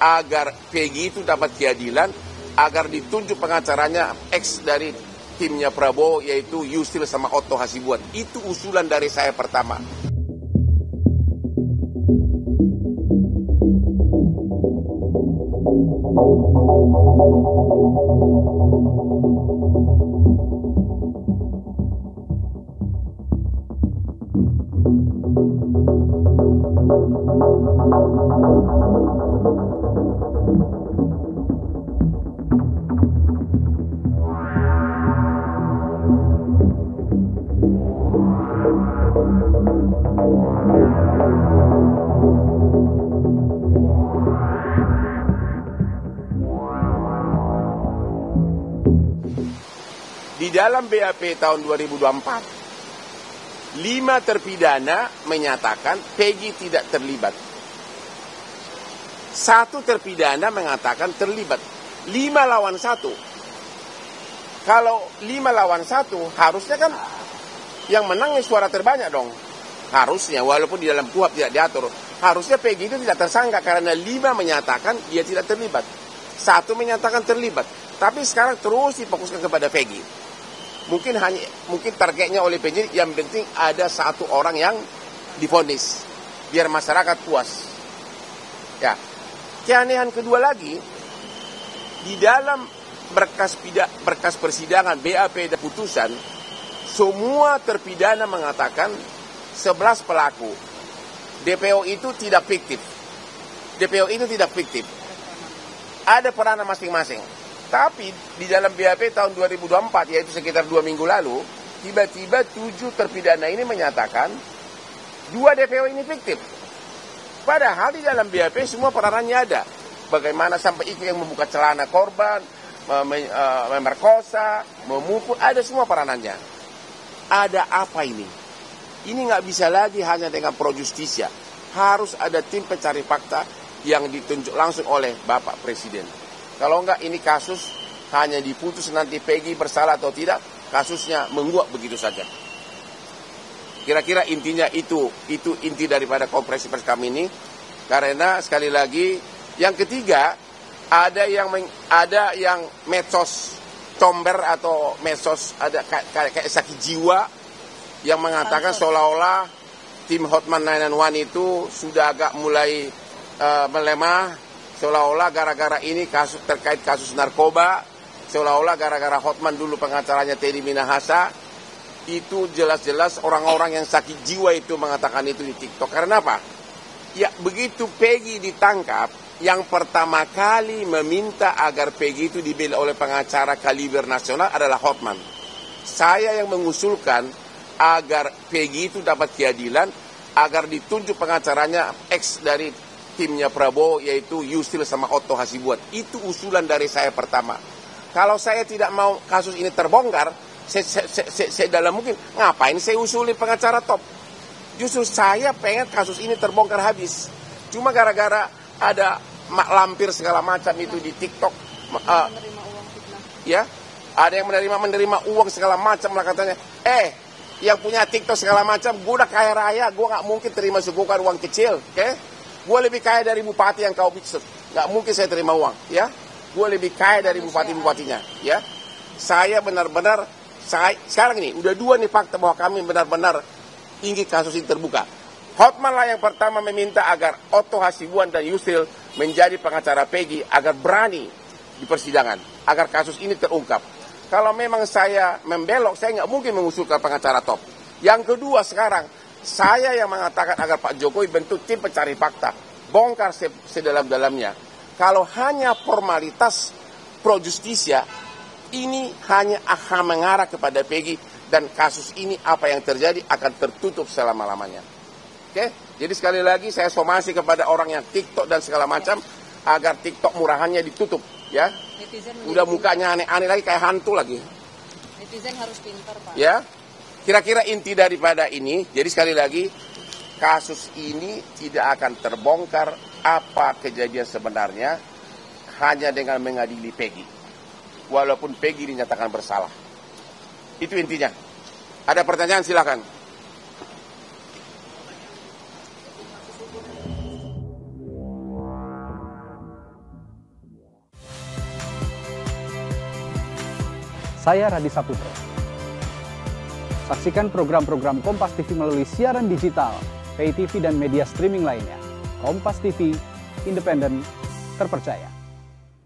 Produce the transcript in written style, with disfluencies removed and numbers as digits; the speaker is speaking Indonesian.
agar Peggy itu dapat keadilan, agar ditunjuk pengacaranya ex dari timnya Prabowo, yaitu Yusril sama Otto Hasibuan. Itu usulan dari saya pertama. Di dalam BAP tahun 2024, 5 terpidana menyatakan Peggy tidak terlibat. 1 terpidana mengatakan terlibat. 5 lawan 1. Kalau 5 lawan 1, harusnya kan yang menangnya suara terbanyak dong. Harusnya, walaupun di dalam KUHP tidak diatur. Harusnya Peggy itu tidak tersangka karena 5 menyatakan dia tidak terlibat. 1 menyatakan terlibat. Tapi sekarang terus difokuskan kepada Peggy. Mungkin targetnya oleh penyidik, yang penting ada 1 orang yang divonis biar masyarakat puas. Ya. Keanehan kedua lagi, di dalam berkas persidangan BAP dan putusan, semua terpidana mengatakan 11 pelaku DPO itu tidak fiktif. DPO itu tidak fiktif. Ada peranan masing-masing. Tapi di dalam BAP tahun 2024, yaitu sekitar 2 minggu lalu, tiba-tiba 7 terpidana ini menyatakan 2 DPO ini fiktif. Padahal di dalam BAP semua peranannya ada. Bagaimana sampai itu yang membuka celana korban, memerkosa, memukul, ada semua peranannya. Ada apa ini? Ini nggak bisa lagi hanya dengan pro justisia. Harus ada tim pencari fakta yang ditunjuk langsung oleh Bapak Presiden. Kalau enggak, ini kasus hanya diputus nanti Peggy bersalah atau tidak, kasusnya menguap begitu saja. Kira-kira intinya itu inti daripada konferensi pers kami ini. Karena sekali lagi, yang ketiga, ada yang medsos comber atau medsos ada kayak sakit jiwa yang mengatakan seolah-olah tim Hotman 991 itu sudah agak mulai melemah. Seolah-olah gara-gara ini terkait kasus narkoba, seolah-olah gara-gara Hotman dulu pengacaranya Teddy Minahasa, itu jelas-jelas orang-orang yang sakit jiwa itu mengatakan itu di TikTok. Karena apa? Ya, begitu Peggy ditangkap, yang pertama kali meminta agar Peggy itu dibela oleh pengacara kaliber nasional adalah Hotman. Saya yang mengusulkan agar Peggy itu dapat keadilan, agar ditunjuk pengacaranya ex dari timnya Prabowo, yaitu Yusril sama Otto Hasibuan. Itu usulan dari saya pertama. Kalau saya tidak mau kasus ini terbongkar, saya dalam mungkin, ngapain saya usuli pengacara top? Justru saya pengen kasus ini terbongkar habis. Cuma gara-gara ada mak lampir segala macam itu di TikTok. Ya, ada yang menerima uang segala macam lah katanya. Yang punya TikTok segala macam, gue udah kaya raya, gue nggak mungkin terima suguhan uang kecil, oke? Gue lebih kaya dari bupati yang kau maksud. Nggak mungkin saya terima uang, ya. Gue lebih kaya dari bupati-bupatinya, ya. Saya benar-benar, sekarang ini, udah 2 nih fakta bahwa kami benar-benar ingin kasus ini terbuka. Hotman lah yang pertama meminta agar Otto Hasibuan dan Yusril menjadi pengacara Peggy, agar berani di persidangan, agar kasus ini terungkap. Kalau memang saya membelok, saya nggak mungkin mengusulkan pengacara top. Yang kedua sekarang, saya yang mengatakan agar Pak Jokowi bentuk tim pencari fakta, bongkar sedalam-dalamnya. Kalau hanya formalitas pro justisia, ini hanya akan mengarah kepada Peggy, dan kasus ini apa yang terjadi akan tertutup selama-lamanya. Oke? Jadi sekali lagi saya somasi kepada orang yang TikTok dan segala macam, agar TikTok murahannya ditutup, ya. Udah mukanya aneh-aneh lagi, kayak hantu lagi. Netizen harus pintar, Pak. Ya. Kira-kira inti daripada ini, jadi sekali lagi, kasus ini tidak akan terbongkar apa kejadian sebenarnya hanya dengan mengadili Peggy. Walaupun Peggy dinyatakan bersalah. Itu intinya. Ada pertanyaan, silakan. Saya Radi Saputro. Saksikan program-program Kompas TV melalui siaran digital, pay TV dan media streaming lainnya. Kompas TV, independen, terpercaya.